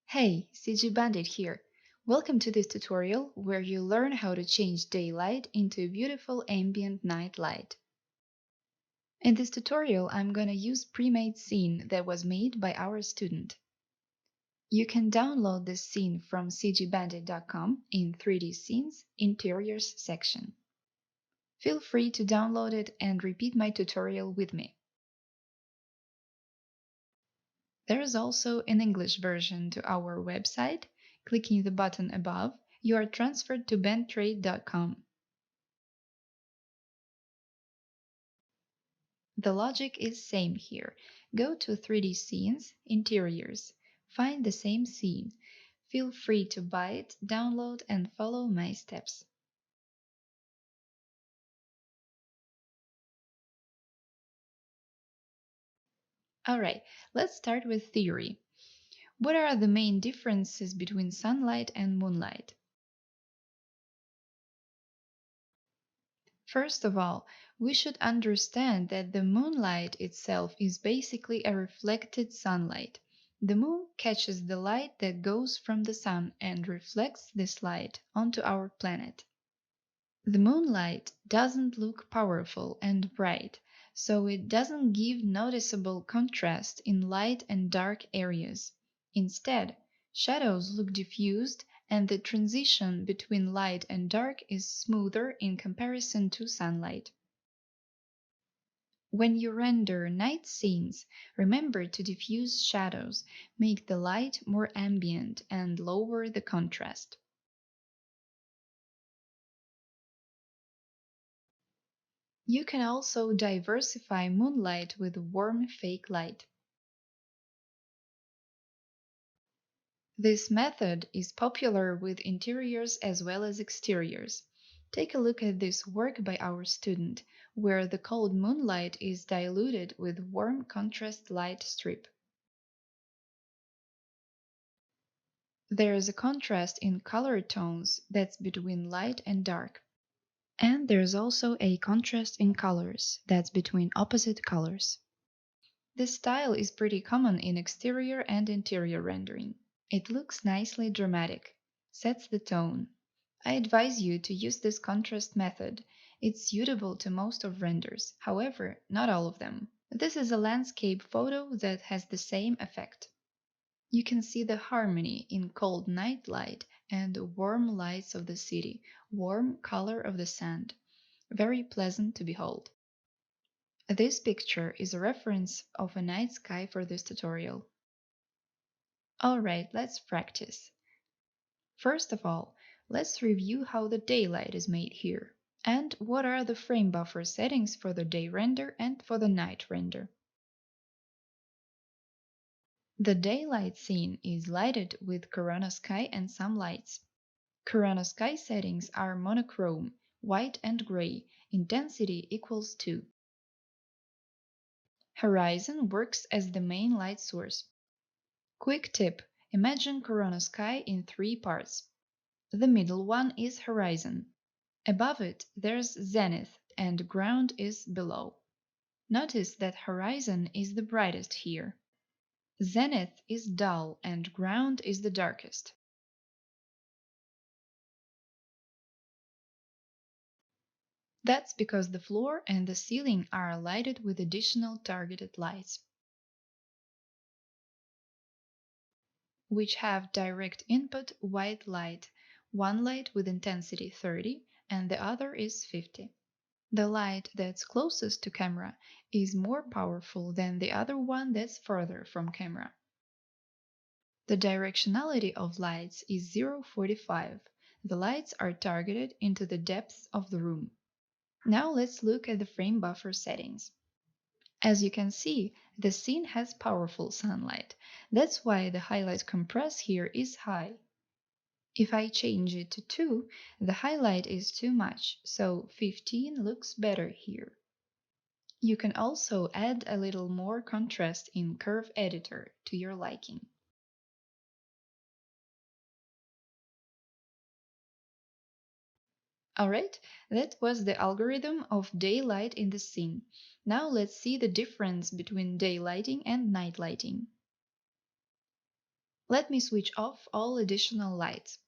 Hey, CG Bandit here. Welcome to this tutorial where you learn how to change daylight into beautiful ambient night light. In this tutorial, I'm gonna use pre-made scene that was made by our student. You can download this scene from cgbandit.com in 3D Scenes Interiors section. Feel free to download it and repeat my tutorial with me. There is also an English version to our website. Clicking the button above, you are transferred to bandtrade.com. The logic is same here. Go to 3D Scenes, Interiors. Find the same scene. Feel free to buy it, download and follow my steps. Alright, let's start with theory. What are the main differences between sunlight and moonlight? First of all, we should understand that the moonlight itself is basically a reflected sunlight. The moon catches the light that goes from the sun and reflects this light onto our planet. The moonlight doesn't look powerful and bright, so it doesn't give noticeable contrast in light and dark areas. Instead, shadows look diffused and the transition between light and dark is smoother in comparison to sunlight. When you render night scenes, remember to diffuse shadows, make the light more ambient, and lower the contrast. You can also diversify moonlight with warm fake light. This method is popular with interiors as well as exteriors. Take a look at this work by our student, where the cold moonlight is diluted with warm contrast light strip. There is a contrast in color tones that's between light and dark. And there's also a contrast in colors that's between opposite colors. This style is pretty common in exterior and interior rendering. It looks nicely dramatic, sets the tone. I advise you to use this contrast method. It's suitable to most of renders, however, not all of them. This is a landscape photo that has the same effect. You can see the harmony in cold night light and the warm lights of the city, warm color of the sand. Very pleasant to behold. This picture is a reference of a night sky for this tutorial. Alright, let's practice. First of all, let's review how the daylight is made here, and what are the frame buffer settings for the day render and for the night render. The daylight scene is lighted with Corona Sky and some lights. Corona Sky settings are monochrome, white and gray, intensity equals 2. Horizon works as the main light source. Quick tip: imagine Corona Sky in 3 parts. The middle one is horizon. Above it there's zenith and ground is below. Notice that horizon is the brightest here. Zenith is dull and ground is the darkest. That's because the floor and the ceiling are lighted with additional targeted lights, which have direct input white light, one light with intensity 30 and the other is 50. The light that's closest to camera is more powerful than the other one that's further from camera. The directionality of lights is 0.45. The lights are targeted into the depths of the room. Now let's look at the frame buffer settings. As you can see, the scene has powerful sunlight. That's why the highlight compress here is high. If I change it to 2, the highlight is too much, so 15 looks better here. You can also add a little more contrast in Curve Editor to your liking. Alright, that was the algorithm of daylight in the scene. Now let's see the difference between daylighting and night lighting. Let me switch off all additional lights.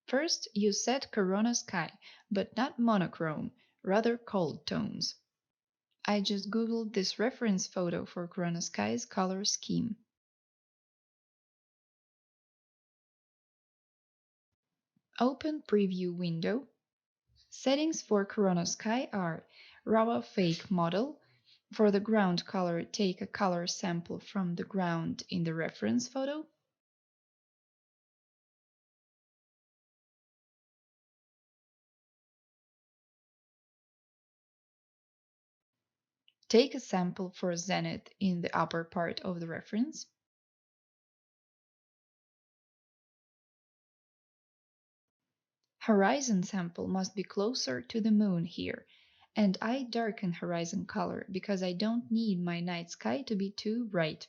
First, you set Corona Sky, but not monochrome, rather cold tones. I just googled this reference photo for Corona Sky's color scheme. Open preview window. Settings for Corona Sky are RAW fake model. For the ground color, take a color sample from the ground in the reference photo. Take a sample for zenith in the upper part of the reference. Horizon sample must be closer to the moon here, and I darken horizon color because I don't need my night sky to be too bright.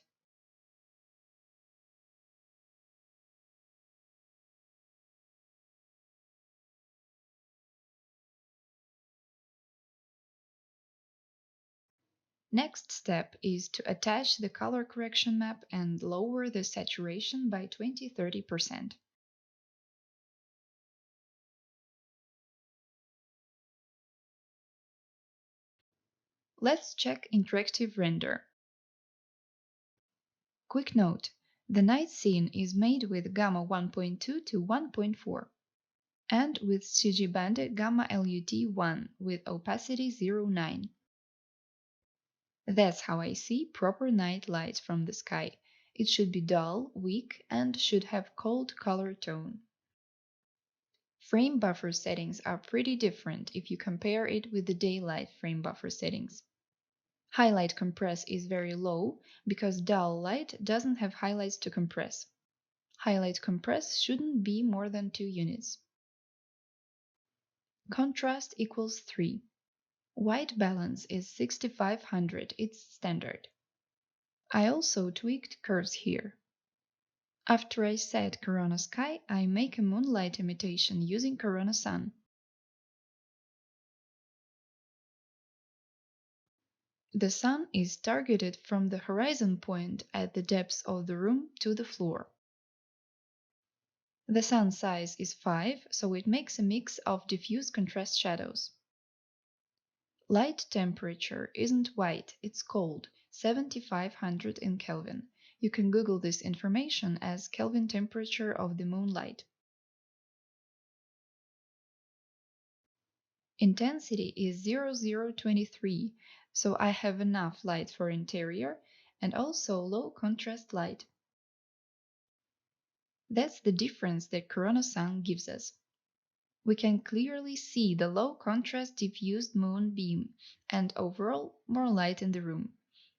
Next step is to attach the color correction map and lower the saturation by 20–30%. Let's check interactive render. Quick note, the night scene is made with gamma 1.2 to 1.4 and with CG Bandit gamma LUT 1 with opacity 0.9. That's how I see proper night light from the sky. It should be dull, weak, and should have cold color tone. Frame buffer settings are pretty different if you compare it with the daylight frame buffer settings. Highlight compress is very low because dull light doesn't have highlights to compress. Highlight compress shouldn't be more than 2 units. Contrast equals 3. White balance is 6500, it's standard. I also tweaked curves here. After I set Corona Sky, I make a moonlight imitation using Corona Sun. The sun is targeted from the horizon point at the depth of the room to the floor. The sun size is 5, so it makes a mix of diffuse contrast shadows. Light temperature isn't white, it's cold, 7500 in Kelvin. You can Google this information as Kelvin temperature of the moonlight. Intensity is 0023, so I have enough light for interior and also low contrast light. That's the difference that Corona Sun gives us. We can clearly see the low contrast diffused moon beam and overall more light in the room.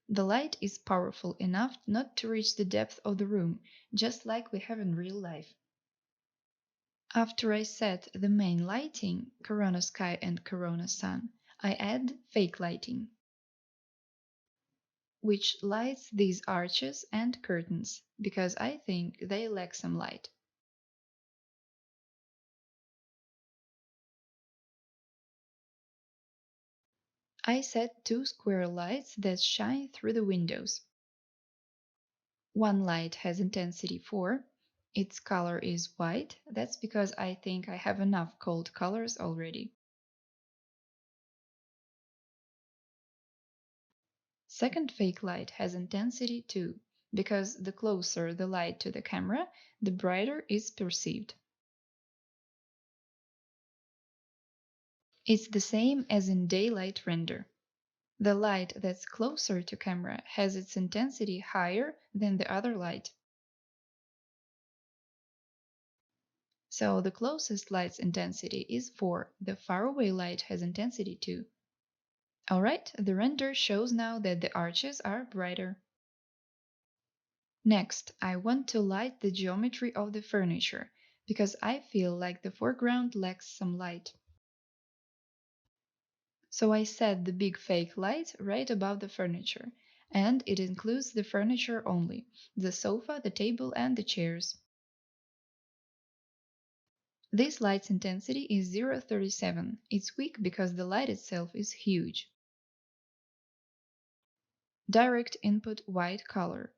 The light is powerful enough not to reach the depth of the room, just like we have in real life. After I set the main lighting, Corona Sky and Corona Sun, I add fake lighting, which lights these arches and curtains, because I think they lack some light. I set 2 square lights that shine through the windows. One light has intensity 4. Its color is white. That's because I think I have enough cold colors already. Second fake light has intensity 2, because the closer the light to the camera, the brighter is perceived. It's the same as in daylight render. The light that's closer to camera has its intensity higher than the other light. So the closest light's intensity is 4, the faraway light has intensity 2. Alright, the render shows now that the arches are brighter. Next, I want to light the geometry of the furniture, because I feel like the foreground lacks some light. So I set the big fake light right above the furniture, and it includes the furniture only, the sofa, the table, and the chairs. This light's intensity is 0.37. It's weak because the light itself is huge. Direct input white color.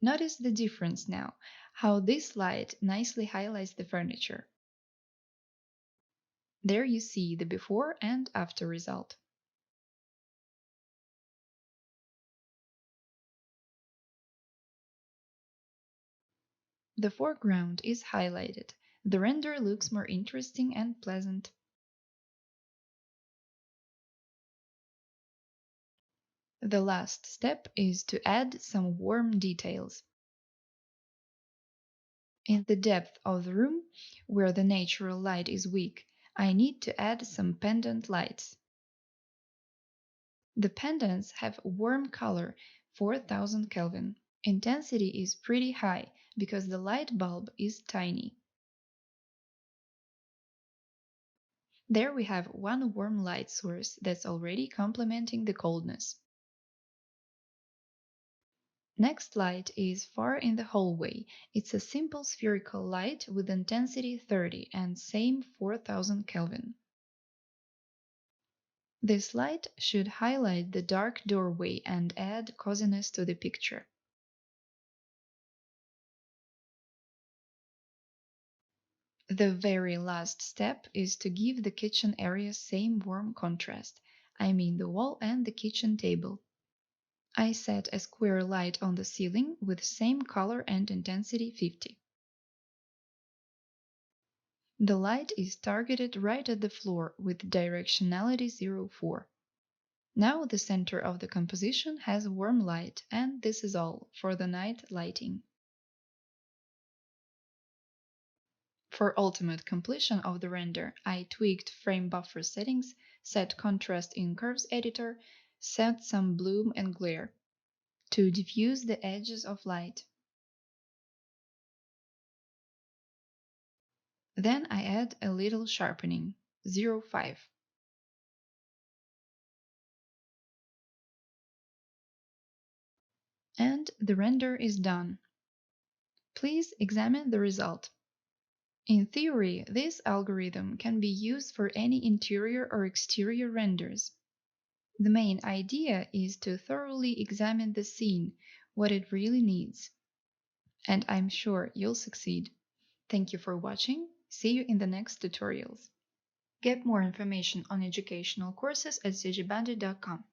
Notice the difference now, how this light nicely highlights the furniture. There you see the before and after result. The foreground is highlighted. The render looks more interesting and pleasant. The last step is to add some warm details. In the depth of the room, where the natural light is weak, I need to add some pendant lights. The pendants have warm color, 4000 Kelvin. Intensity is pretty high because the light bulb is tiny. There we have one warm light source that's already complementing the coldness. Next light is far in the hallway. It's a simple spherical light with intensity 30 and same 4000 Kelvin. This light should highlight the dark doorway and add coziness to the picture. The very last step is to give the kitchen area same warm contrast. I mean the wall and the kitchen table. I set a square light on the ceiling with same color and intensity 50. The light is targeted right at the floor with directionality 04. Now the center of the composition has warm light, and this is all for the night lighting. For ultimate completion of the render, I tweaked frame buffer settings, set contrast in Curves Editor, set some bloom and glare to diffuse the edges of light. Then I add a little sharpening, 0.5. And the render is done. Please examine the result. In theory, this algorithm can be used for any interior or exterior renders. The main idea is to thoroughly examine the scene, what it really needs. And I'm sure you'll succeed. Thank you for watching. See you in the next tutorials. Get more information on educational courses at cgbandit.com.